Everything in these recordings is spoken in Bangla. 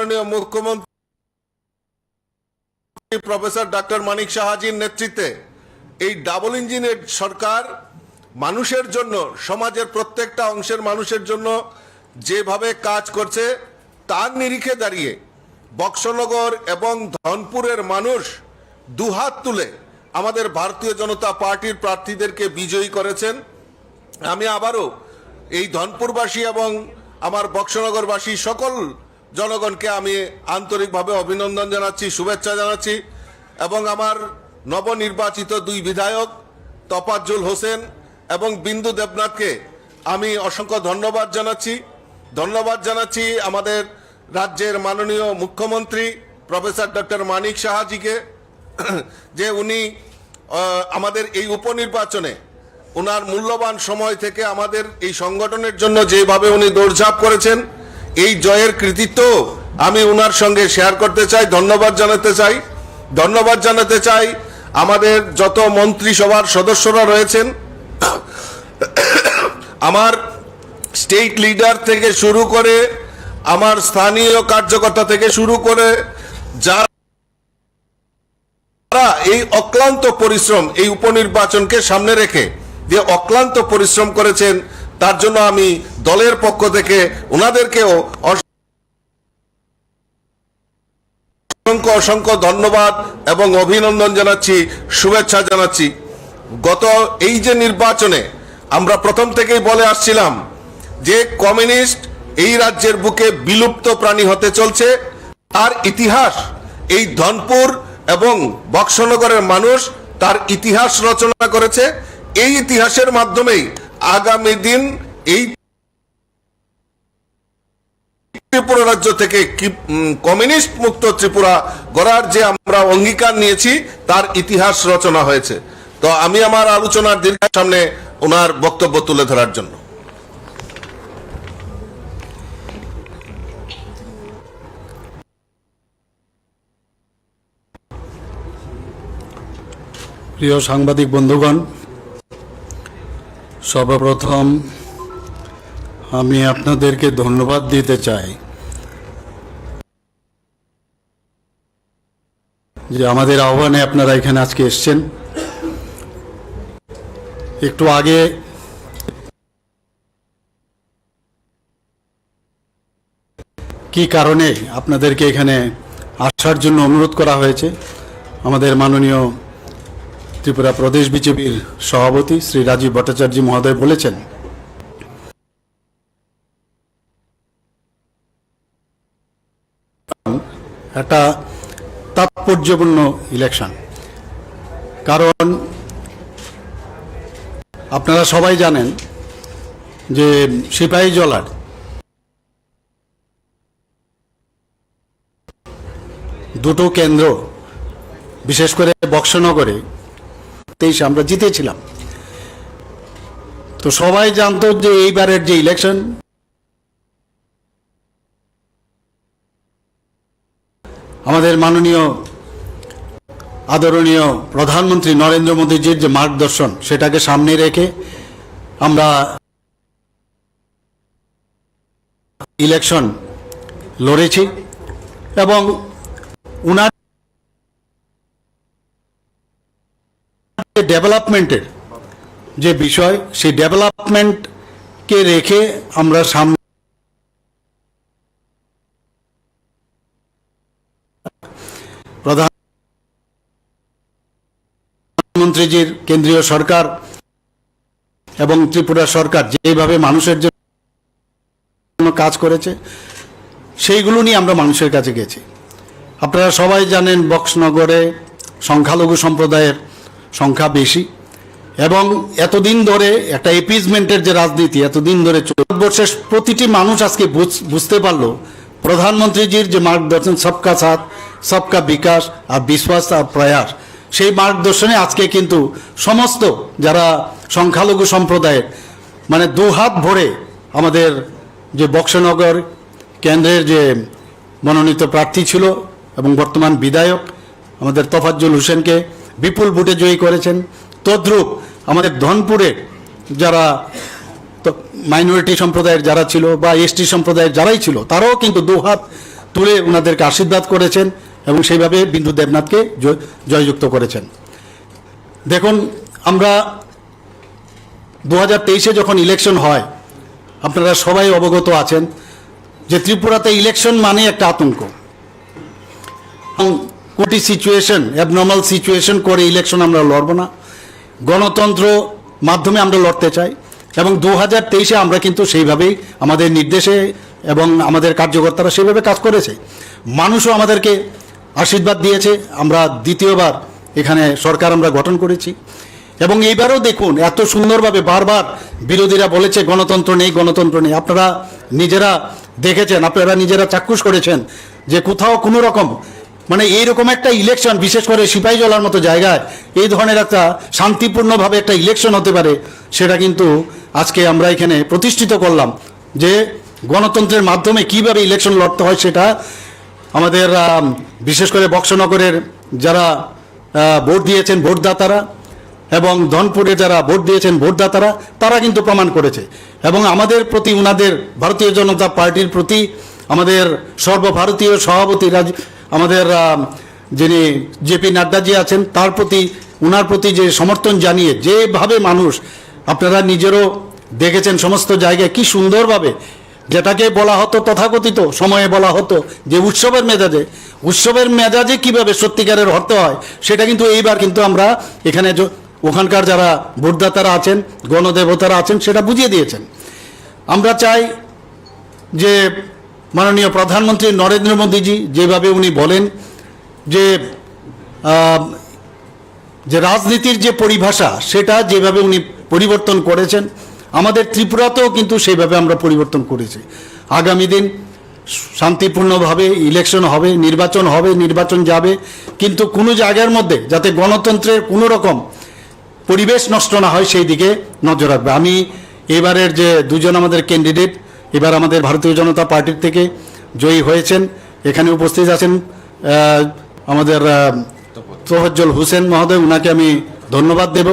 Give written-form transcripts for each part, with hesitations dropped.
মাননীয় মুখ্যমন্ত্রী প্রফেসর ডক্টর মানিক সাহাজির নেতৃত্বে এই ডাবল ইঞ্জিনের সরকার মানুষের জন্য, সমাজের প্রত্যেকটা অংশের মানুষের জন্য যেভাবে কাজ করছে তার নিরিখে দাঁড়িয়ে বক্সনগর এবং ধনপুরের মানুষ দুহাত তুলে আমাদের ভারতীয় জনতা পার্টির প্রার্থীদেরকে বিজয়ী করেছেন। আমি আবারও এই ধনপুরবাসী এবং আমার বক্সনগরবাসী সকল জনগণকে আমি আন্তরিকভাবে অভিনন্দন জানাচ্ছি, শুভেচ্ছা জানাচ্ছি এবং আমার নবনির্বাচিত দুই বিধায়ক তফাজ্জল হোসেন এবং বিন্দু দেবনাথকে আমি অসংখ্য ধন্যবাদ জানাচ্ছি আমাদের রাজ্যের মাননীয় মুখ্যমন্ত্রী প্রফেসর ডক্টর মানিক সাহাজিকে, যে উনি আমাদের এই উপনির্বাচনে ওনার মূল্যবান সময় থেকে আমাদের এই সংগঠনের জন্য যেভাবে উনি দৌড়ঝাঁপ করেছেন, এই জয়ের কৃতিত্ব আমি ওনার সঙ্গে শেয়ার করতে চাই, ধন্যবাদ জানাতে চাই আমাদের যত মন্ত্রিসভার সদস্যরা রয়েছেন, আমার স্টেট লিডার থেকে শুরু করে আমার স্থানীয় কার্যকর্তা থেকে শুরু করে যারা এই অক্লান্ত পরিশ্রম, এই উপনির্বাচনকে সামনে রেখে যে অক্লান্ত পরিশ্রম করেছেন, তার জন্য আমি দলের পক্ষ থেকে ওনাদেরকেও অসংখ্য ধন্যবাদ এবং অভিনন্দন জানাচ্ছি, শুভেচ্ছা জানাচ্ছি। গত এই যে নির্বাচনে আমরা প্রথম থেকেই বলে আসছিলাম যে কমিউনিস্ট এই রাজ্যের বুকে বিলুপ্ত প্রাণী হতে চলছে। তার ইতিহাস এই ধনপুর এবং বক্সনগরের মানুষ তার ইতিহাস রচনা করেছে। এই ইতিহাসের মাধ্যমেই আগামী দিন এই ত্রিপুরা রাজ্য থেকে কমিউনিস্ট মুক্ত ত্রিপুরা গড়ার যে আমরা অঙ্গীকার নিয়েছি তার ইতিহাস রচনা হয়েছে। তো আমি আমার আলোচনার দীর্ঘ সামনে ওনার বক্তব্য তুলে ধরার জন্য প্রিয় সাংবাদিক বন্ধুগণ, সর্বপ্রথম আমি আপনাদেরকে ধন্যবাদ দিতে চাই যে আমাদের আহ্বানে আপনারা এখানে আজকে এসেছেন। একটু আগে কি কারণে আপনাদেরকে এখানে আসার জন্য অনুরোধ করা হয়েছে, আমাদের মাননীয় ত্রিপুরা প্রদেশ বিজেপির সভাপতি শ্রী রাজীব ভট্টাচার্য মহোদয় বলেছেন একটা তাৎপর্যপূর্ণ ইলেকশন। কারণ আপনারা সবাই জানেন যে সিপাহীজলার দুটো কেন্দ্র, বিশেষ করে বক্সনগরে 23 আমরা জিতেছিলাম। তো সবাই জানতো যে এইবারের যে ইলেকশন আমাদের মাননীয় আদরণীয় প্রধানমন্ত্রী নরেন্দ্র মোদীজির যে মার্গদর্শন, সেটাকে সামনে রেখে আমরা ইলেকশন লড়েছি এবং উনার ডেভেলপমেন্টের যে বিষয়, সেই ডেভেলপমেন্টকে রেখে আমরা সামনে প্রধানমন্ত্রীজির কেন্দ্রীয় সরকার এবং ত্রিপুরা সরকার যেভাবে মানুষের জন্য কাজ করেছে, সেইগুলো নিয়ে আমরা মানুষের কাছে গেছি। আপনারা সবাই জানেন বক্সনগরে সংখ্যালঘু সম্প্রদায়ের সংখ্যা বেশি এবং এতদিন ধরে একটা এপিজমেন্টের যে রাজনীতি এতদিন ধরে ভারতবর্ষের প্রতিটি মানুষ আজকে বুঝতে পারলো প্রধানমন্ত্রীজির যে মার্গদর্শন সবকা সাথ সবকা বিকাশ আর বিশ্বাস আর প্রয়াস, সেই মার্গদর্শনে আজকে কিন্তু সমস্ত যারা সংখ্যালঘু সম্প্রদায়ের মানে দুহাত ভরে আমাদের যে বক্সনগর কেন্দ্রের যে মনোনীত প্রার্থী ছিল এবং বর্তমান বিধায়ক আমাদের তফাজ্জল হোসেনকে বিপুল ভোটে জয়ী করেছেন। তদ্রূপ আমাদের ধনপুরের যারা মাইনরিটি সম্প্রদায়ের যারা ছিল বা এসটি সম্প্রদায়ের যারাই ছিল, তারাও কিন্তু দুহাত তুলে ওনাদেরকে আশীর্বাদ করেছেন এবং সেইভাবে বিন্দু দেবনাথকে জয়যুক্ত করেছেন। দেখুন, আমরা 2023-এ যখন ইলেকশন হয়, আপনারা সবাই অবগত আছেন যে ত্রিপুরাতে ইলেকশন মানে একটা আতঙ্ক। কোটি সিচুয়েশন, অ্যাবনর্মাল সিচুয়েশন করে ইলেকশন আমরা লড়ব না, গণতন্ত্র মাধ্যমে আমরা লড়তে চাই। এবং 2023-এ আমরা কিন্তু সেইভাবেই আমাদের নির্দেশে এবং আমাদের কার্যকর্তারা সেইভাবে কাজ করেছে। মানুষও আমাদেরকে আশীর্বাদ দিয়েছে। আমরা দ্বিতীয়বার এখানে সরকার আমরা গঠন করেছি এবং এইবারও দেখুন এত সুন্দরভাবে বারবার বিরোধীরা বলেছে গণতন্ত্র নেই, গণতন্ত্র নেই। আপনারা নিজেরা দেখেছেন, আপনারা নিজেরা চাক্ষুষ করেছেন যে কোথাও কোনো রকম মানে এইরকম একটা ইলেকশন, বিশেষ করে সিপাহীজলার মতো জায়গায় এই ধরনের একটা শান্তিপূর্ণভাবে একটা ইলেকশন হতে পারে, সেটা কিন্তু আজকে আমরা এখানে প্রতিষ্ঠিত করলাম যে গণতন্ত্রের মাধ্যমে কিভাবে ইলেকশন লড়তে হয়। সেটা আমাদের বিশেষ করে বক্সনগরের যারা ভোট দিয়েছেন ভোটদাতারা এবং ধনপুরে যারা ভোট দিয়েছেন ভোটদাতারা, তারা কিন্তু প্রমাণ করেছে। এবং আমাদের প্রতি ওনাদের ভারতীয় জনতা পার্টির প্রতি আমাদের সর্বভারতীয় সভাপতি আমাদের যিনি জেপি নাড্ডাজি আছেন, তার প্রতি ওনার প্রতি যে সমর্থন জানিয়ে যেভাবে মানুষ, আপনারা নিজেরও দেখেছেন সমস্ত জায়গায় কি সুন্দরভাবে, যেটাকে বলা হতো তথাকথিত সময়ে বলা হতো যে উৎসবের মেজাজে কিভাবে সত্যিকারের হতে হয়, সেটা কিন্তু এইবার কিন্তু আমরা এখানে ওখানকার যারা ভোটদাতারা আছেন, গণদেবতারা আছেন, সেটা বুঝিয়ে দিয়েছেন। আমরা চাই যে মাননীয় প্রধানমন্ত্রী নরেন্দ্র মোদীজি যেভাবে উনি বলেন যে রাজনীতির যে পরিভাষা, সেটা যেভাবে উনি পরিবর্তন করেছেন, আমাদের ত্রিপুরাতেও কিন্তু সেইভাবে আমরা পরিবর্তন করেছি। আগামী দিন শান্তিপূর্ণভাবে ইলেকশন হবে, নির্বাচন যাবে, কিন্তু কোনো জায়গার মধ্যে যাতে গণতন্ত্রের কোনো রকম পরিবেশ নষ্ট না হয় সেই দিকে নজর রাখবে। আমি এবারের যে দুজন আমাদের ক্যান্ডিডেট এবার আমাদের ভারতীয় জনতা পার্টির থেকে জয়ী হয়েছেন, এখানে উপস্থিত আছেন আমাদের তোফাজ্জল হোসেন মহোদয়, ওনাকে আমি ধন্যবাদ দেব।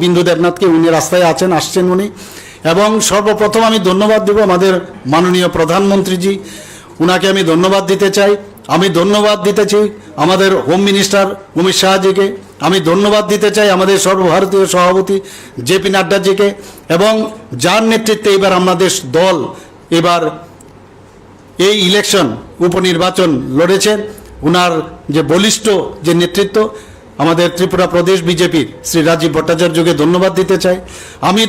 বিন্দু দেবনাথকে, উনি রাস্তায় আসছেন উনি। এবং সর্বপ্রথম আমি ধন্যবাদ দেব আমাদের মাননীয় প্রধানমন্ত্রীজি, ওনাকে আমি ধন্যবাদ দিতে চাই। আমি ধন্যবাদ দিতে চাই আমাদের হোম মিনিস্টার অমিত শাহজিকে, আমি ধন্যবাদ দিতে চাই আমাদের সর্বভারতীয় সভাপতি জেপি নাড্ডাজিকে, এবং যার নেতৃত্বে এবার আমাদের দল এবার এই ইলেকশন উপনির্বাচন লড়েছেন, ওনার যে বলিষ্ঠ যে নেতৃত্ব, আমাদের ত্রিপুরা প্রদেশ বিজেপির শ্রী রাজীব ভট্টাচার্যকে ধন্যবাদ দিতে চাই। আমি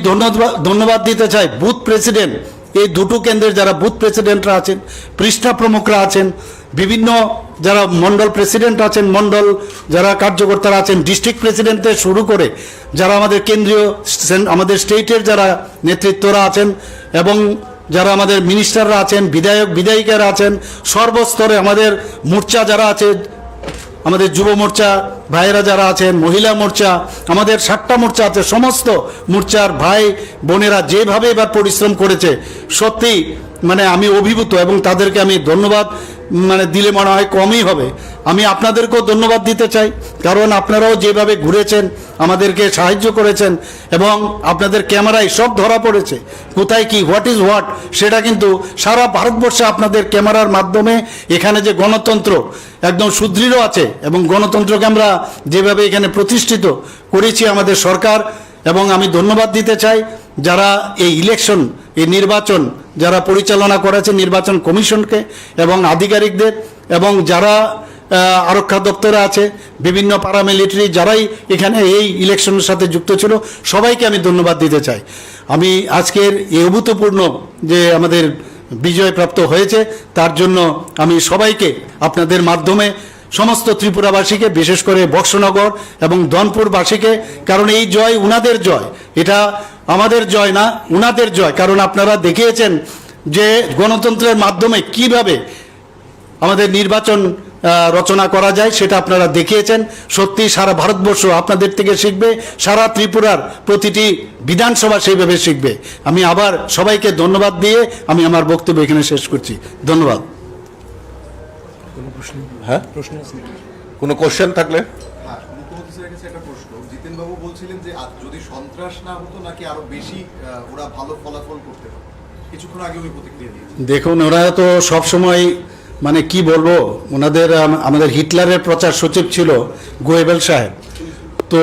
ধন্যবাদ দিতে চাই বুথ প্রেসিডেন্ট, এই দুটো কেন্দ্রের যারা বুথ প্রেসিডেন্টরা আছেন, পৃষ্ঠা প্রমুখরা আছেন, বিভিন্ন যারা মন্ডল প্রেসিডেন্ট আছেন, মন্ডল যারা কার্যকর্তারা আছেন, ডিস্ট্রিক্ট প্রেসিডেন্ট থেকে শুরু করে যারা আমাদের কেন্দ্রীয় আমাদের স্টেটের যারা নেতৃত্বরা আছেন এবং যারা আমাদের মিনিস্টাররা আছেন, বিধায়িকারা আছেন, সর্বস্তরে আমাদের মোর্চা যারা আছে, আমাদের যুব মোর্চা ভাইয়েরা যারা আছেন, মহিলা মোর্চা, আমাদের 7টা মোর্চা আছে, সমস্ত মোর্চার ভাই বোনেরা যেভাবে এবার পরিশ্রম করেছে, সত্যি মানে আমি অভিভূত এবং তাদেরকে আমি ধন্যবাদ দিলে মনে হয় কমই হবে। আমি আপনাদেরকেও ধন্যবাদ দিতে চাই, কারণ আপনারাও যেভাবে ঘুরেছেন আমাদেরকে সাহায্য করেছেন এবং আপনাদের ক্যামেরায় সব ধরা পড়েছে, কোথায় কি হোয়াট ইজ হোয়াট, সেটা কিন্তু সারা ভারতবর্ষে আপনাদের ক্যামেরার মাধ্যমে এখানে যে গণতন্ত্র একদম সুদৃঢ় আছে এবং গণতন্ত্রকে আমরা যেভাবে এখানে প্রতিষ্ঠিত করেছি আমাদের সরকার। এবং আমি ধন্যবাদ দিতে চাই যারা এই ইলেকশন, এই নির্বাচন যারা পরিচালনা করেছে, নির্বাচন কমিশনকে এবং আধিকারিকদের, এবং যারা আরক্ষা দপ্তরে আছে, বিভিন্ন প্যারামিলিটারি যারাই এখানে এই ইলেকশনের সাথে যুক্ত ছিল, সবাইকে আমি ধন্যবাদ দিতে চাই। আমি আজকের এই অভূতপূর্ণ যে আমাদের বিজয় প্রাপ্ত হয়েছে তার জন্য আমি সবাইকে আপনাদের মাধ্যমে সমস্ত ত্রিপুরাবাসীকে, বিশেষ করে বক্সনগর এবং ধনপুরবাসীকে, কারণ এই জয় উনাদের জয়, এটা আমাদের জয় না, উনাদের জয়। কারণ আপনারা দেখিয়েছেন যে গণতন্ত্রের মাধ্যমে কিভাবে আমাদের নির্বাচন রচনা করা যায়, সেটা আপনারা দেখিয়েছেন। সত্যি সারা ভারতবর্ষ আপনাদের থেকে শিখবে, সারা ত্রিপুরার প্রতিটি বিধানসভা সেইভাবে শিখবে। আমি আবার সবাইকে ধন্যবাদ দিয়ে আমি আমার বক্তব্য এখানে শেষ করছি। ধন্যবাদ। হ্যাঁ, কোনো কোশ্চেন থাকলে? মুখ্যমন্ত্রী স্যারের কাছে একটা প্রশ্ন। জিতেন বাবু বলছিলেন যে যদি সন্ত্রাস না হতো নাকি আরো বেশি ওরা ভালো ফলাফল করতে পারে, কিছুক্ষণ আগে ওই প্রতিক্রিয়া দিয়েছে। দেখুন, ওরা তো সবসময় মানে কি বলবো, ওনাদের আমাদের হিটলারের প্রচার সচিব ছিল গোয়েবেল সাহেব। তো